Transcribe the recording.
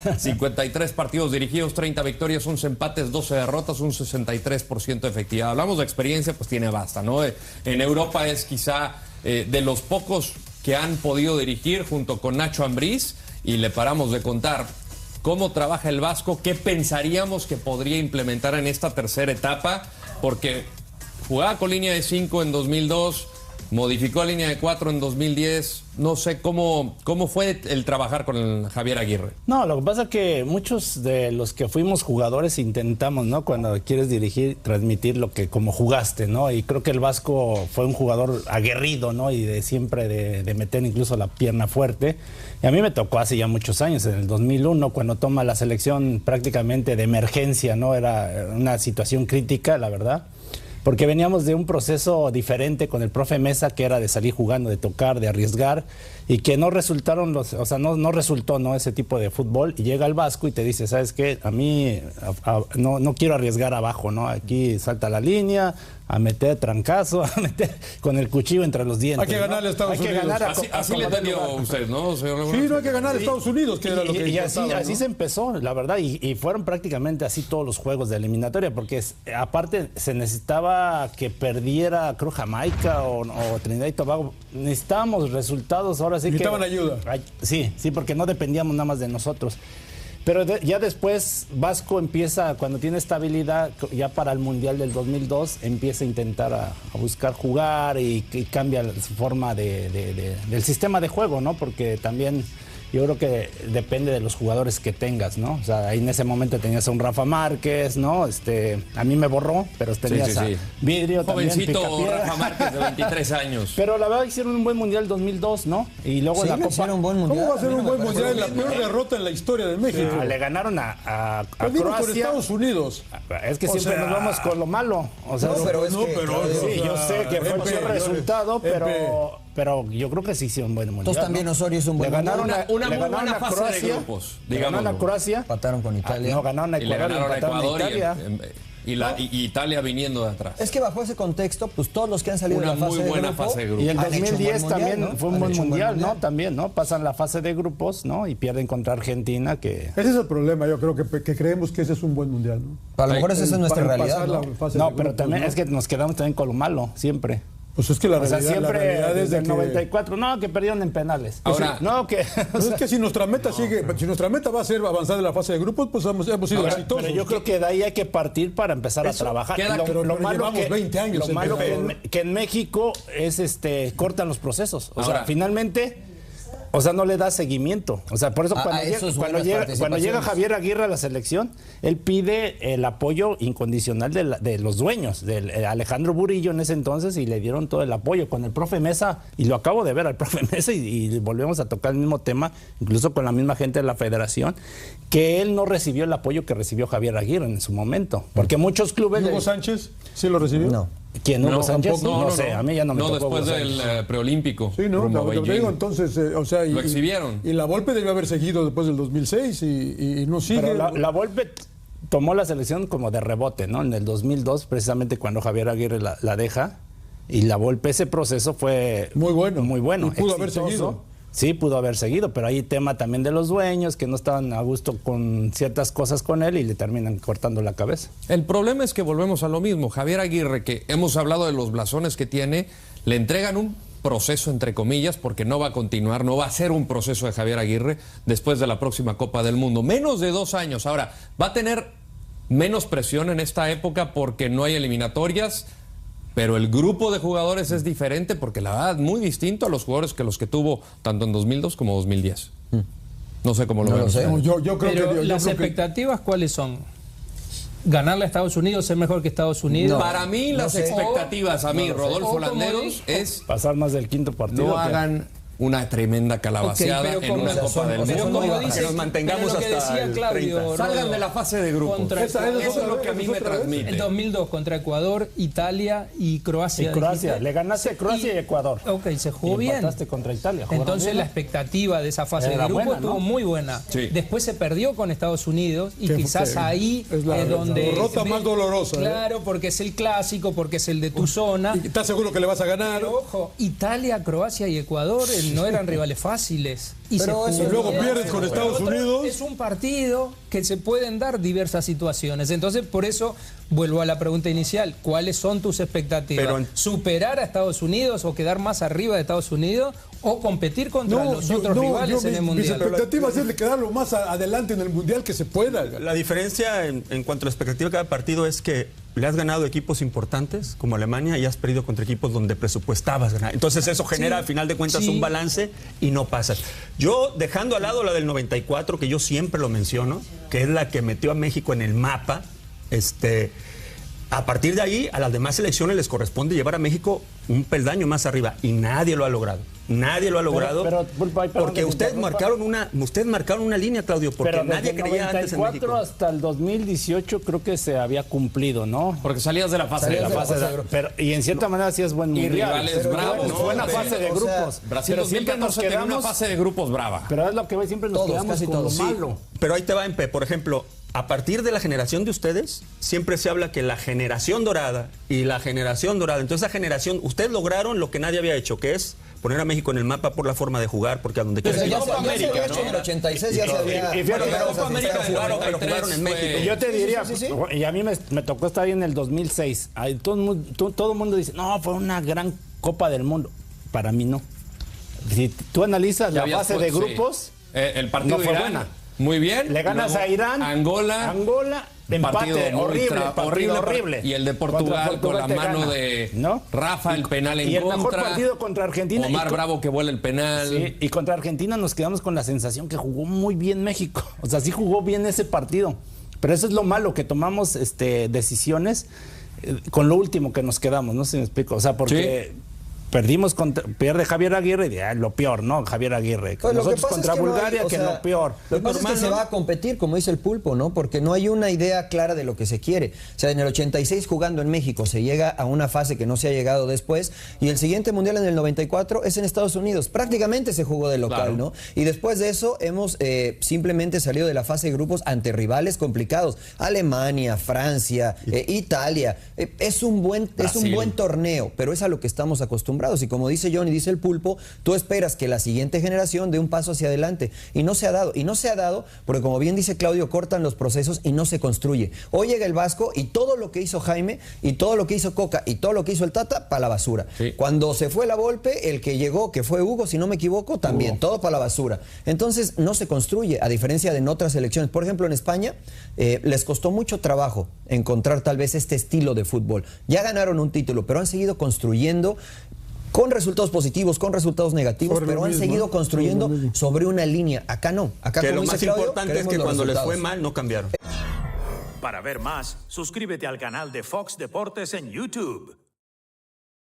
53 partidos dirigidos, 30 victorias, 11 empates, 12 derrotas, un 63% de efectividad. Hablamos de experiencia, pues tiene basta, ¿no? En Europa es quizá de los pocos que han podido dirigir junto con Nacho Ambriz, y le paramos de contar cómo trabaja el Vasco, qué pensaríamos que podría implementar en esta tercera etapa, porque jugaba con línea de 5 en 2002, modificó a línea de 4 en 2010. No sé cómo fue el trabajar con el Javier Aguirre. No, lo que pasa es que muchos de los que fuimos jugadores intentamos, ¿no? Cuando quieres dirigir, transmitir lo que como jugaste, ¿no? Y creo que el Vasco fue un jugador aguerrido, ¿no? Y de siempre de meter incluso la pierna fuerte. Y a mí me tocó hace ya muchos años, en el 2001, cuando toma la selección prácticamente de emergencia, ¿no? Era una situación crítica, la verdad. Porque veníamos de un proceso diferente con el profe Mesa, que era de salir jugando, de tocar, de arriesgar, y que no resultaron no resultó, ¿no? Ese tipo de fútbol. Y llega el Vasco y te dice, ¿sabes qué? A mí no quiero arriesgar abajo, ¿no? Aquí salta la línea, a meter trancazo, a meter con el cuchillo entre los dientes. Hay que ganarle a Estados Unidos. Así le entendió usted, ¿no, señor? Sí, no hay que ganar a Estados Unidos, que era lo que y así se empezó, la verdad, y fueron prácticamente así todos los juegos de eliminatoria, porque aparte se necesitaba que perdiera, creo, Jamaica o Trinidad y Tobago. Necesitábamos resultados, ahora sí que... Necesitaban ayuda. Sí, porque no dependíamos nada más de nosotros. Pero ya después Vasco empieza, cuando tiene estabilidad, ya para el Mundial del 2002, empieza a intentar a buscar jugar y cambia su forma del sistema de juego, ¿no? Porque también yo creo que depende de los jugadores que tengas, ¿no? O sea, ahí en ese momento tenías a un Rafa Márquez, ¿no? A mí me borró, pero tenías a Vidrio también, jovencito Rafa Márquez de 23 años. Pero la verdad hicieron un buen Mundial 2002, ¿no? Y luego sí, la Copa... un buen mundial. ¿Cómo va a ser un buen mundial? La peor derrota en la historia de México. Le ganaron a Croacia. Croacia. Estados Unidos. Es que siempre nos vamos con lo malo. O sea, no, pero es que... Sí, yo sé que fue el resultado, pero yo creo que sí hicieron un buen mundial. Entonces también Osorio es un buen mundial. Una muy buena fase de grupos, ganaron a Croacia. Empataron con Italia. No, ganaron a Ecuador, y Italia viniendo de atrás. Es que bajo ese contexto, pues todos los que han salido de la fase de grupo. Y el 2010 también fue un buen mundial, ¿no? También, ¿no? Pasan la fase de grupos, ¿no? Y pierden contra Argentina, que... Ese es el problema, yo creo que creemos que ese es un buen mundial, ¿no? A lo mejor esa es nuestra realidad, ¿no? Pero también es que nos quedamos también con lo malo, siempre. Pues es que la realidad, siempre desde el 94, no, que perdieron en penales. Ahora, no, que... Pues es que si nuestra meta si nuestra meta va a ser avanzar en la fase de grupos, pues hemos sido exitosos. Pero yo creo que de ahí hay que partir para empezar a trabajar. Pero llevamos 20 años. Lo malo que en México es cortan los procesos. O sea, finalmente... O sea, no le da seguimiento. O sea, por eso cuando llega Javier Aguirre a la selección, él pide el apoyo incondicional de los dueños, de Alejandro Burillo en ese entonces, y le dieron todo el apoyo. Con el profe Mesa, y lo acabo de ver al profe Mesa, y volvemos a tocar el mismo tema, incluso con la misma gente de la federación, que él no recibió el apoyo que recibió Javier Aguirre en su momento. Porque muchos clubes... ¿Hugo Sánchez sí lo recibió? No. ¿Quién? ¿Hugo Sánchez? No sé, a mí ya no me tocó. No, después del preolímpico. Sí, no, te digo, entonces, o sea... Lo exhibieron. Y la Volpe debió haber seguido después del 2006 y no sigue. Pero la Volpe tomó la selección como de rebote, ¿no? En el 2002, precisamente cuando Javier Aguirre la deja, y la Volpe, ese proceso fue... Muy bueno. Muy bueno. Y pudo haber seguido. Sí, pudo haber seguido, pero hay tema también de los dueños que no estaban a gusto con ciertas cosas con él y le terminan cortando la cabeza. El problema es que volvemos a lo mismo. Javier Aguirre, que hemos hablado de los blasones que tiene, le entregan un proceso, entre comillas, porque no va a continuar, no va a ser un proceso de Javier Aguirre después de la próxima Copa del Mundo. Menos de 2 años. Ahora, va a tener menos presión en esta época porque no hay eliminatorias, pero el grupo de jugadores es diferente porque la verdad es muy distinto a los jugadores que los que tuvo tanto en 2002 como 2010. No sé cómo lo veo. Yo creo que las expectativas, ¿cuáles son? ¿Ganarle a Estados Unidos, ser mejor que Estados Unidos? Para mí las expectativas, Rodolfo Landeros, es pasar más del quinto partido. No hagan una tremenda calabaceada en una Copa del Mundo, que nos mantengamos hasta el 30. Salgan de la fase de grupos. Eso es lo que a mí me transmite. En 2002 contra Ecuador, Italia y Croacia. Y Croacia, le ganaste a Croacia y Ecuador. Ok, se jugó bien. Empataste contra Italia. Entonces la expectativa de esa fase de grupos estuvo muy buena. Sí. Después se perdió con Estados Unidos y quizás ahí es donde... La derrota más dolorosa. Claro, porque es el clásico, porque es el de tu zona. ¿Y estás seguro que le vas a ganar? Pero ojo, Italia, Croacia y Ecuador en y no eran rivales fáciles. Y Pero se eso Y luego Pero pierdes con Estados otro, Unidos. es un partido que se pueden dar diversas situaciones. Entonces, por eso vuelvo a la pregunta inicial. ¿Cuáles son tus expectativas? ¿Superar a Estados Unidos o quedar más arriba de Estados Unidos o competir contra los otros rivales en el Mis Mundial? expectativas es de quedar lo más adelante en el Mundial que se pueda. La diferencia en cuanto a la expectativa de cada partido es que le has ganado equipos importantes como Alemania y has perdido contra equipos donde presupuestabas ganar. Entonces eso genera al final de cuentas un balance y no pasas. Yo, dejando al lado la del 94, que yo siempre lo menciono, que es la que metió a México en el mapa, a partir de ahí a las demás selecciones les corresponde llevar a México un peldaño más arriba y nadie lo ha logrado. Nadie lo ha logrado porque ustedes marcaron una línea, Claudio, porque pero nadie desde creía el antes en 94 México. hasta el 2018 creo que se había cumplido, ¿no? Porque salías de la fase de grupos. Pero, y en cierta manera sí es buen Y mundial. rivales Pero bravos. fue una No, fase de o sea, grupos. Brasil pero siempre 2014 nos tenía una quedamos. fase de grupos brava. Pero es lo que voy, siempre nos Todos, quedamos casi con lo todos. malo. Pero ahí te va, Empe. Por ejemplo, a partir de la generación de ustedes, siempre se habla que la generación dorada y la generación dorada. Entonces, esa generación, ustedes lograron lo que nadie había hecho, que es poner a México en el mapa por la forma de jugar, porque a donde Pero quieras ya ir. se había hecho en el 86, ya se había... Y fíjate, Pero Copa América jugaron, pero jugaron en México. Y yo te diría, sí. y a mí me tocó estar ahí en el 2006. Ahí todo el mundo dice, no, fue una gran Copa del Mundo. Para mí no. Si tú analizas la fase de grupos, el partido no fue de Irán, buena. Muy bien. Le ganas Luego, a Irán, Angola, empate horrible, horrible. Y el de Portugal con la te mano gana, de ¿no? Rafa, el penal en y el contra. mejor partido contra Argentina. Omar Bravo que vuela el penal. Sí, y contra Argentina nos quedamos con la sensación que jugó muy bien México. O sea, sí jugó bien ese partido. Pero eso es lo malo, que tomamos decisiones con lo último que nos quedamos. No sé si me explico. O sea, porque... Sí. Pierde Javier Aguirre y lo peor, ¿no? Javier Aguirre. Pues nosotros contra Bulgaria, no hay, que lo peor. Lo que pasa es que se va a competir, como dice el Pulpo, ¿no? Porque no hay una idea clara de lo que se quiere. O sea, en el 86 jugando en México se llega a una fase que no se ha llegado después, y el siguiente mundial en el 94 es en Estados Unidos. Prácticamente se jugó de local, claro, ¿no? Y después de eso hemos simplemente salido de la fase de grupos ante rivales complicados. Alemania, Francia, Italia. Es un buen torneo, pero es a lo que estamos acostumbrados. Y como dice John y dice el Pulpo, tú esperas que la siguiente generación dé un paso hacia adelante. Y no se ha dado. Y no se ha dado porque, como bien dice Claudio, cortan los procesos y no se construye. Hoy llega el Vasco y todo lo que hizo Jaime y todo lo que hizo Coca y todo lo que hizo el Tata, para la basura. Sí. Cuando se fue la Volpe, el que llegó, que fue Hugo, si no me equivoco, también. Todo para la basura. Entonces, no se construye, a diferencia de en otras selecciones. Por ejemplo, en España, les costó mucho trabajo encontrar tal vez este estilo de fútbol. Ya ganaron un título, pero han seguido construyendo con resultados positivos, con resultados negativos, pero han seguido construyendo sobre una línea. Acá no. Acá, que como lo dice más Claudio, importante es que cuando les fue mal no cambiaron. Para ver más, suscríbete al canal de Fox Deportes en YouTube.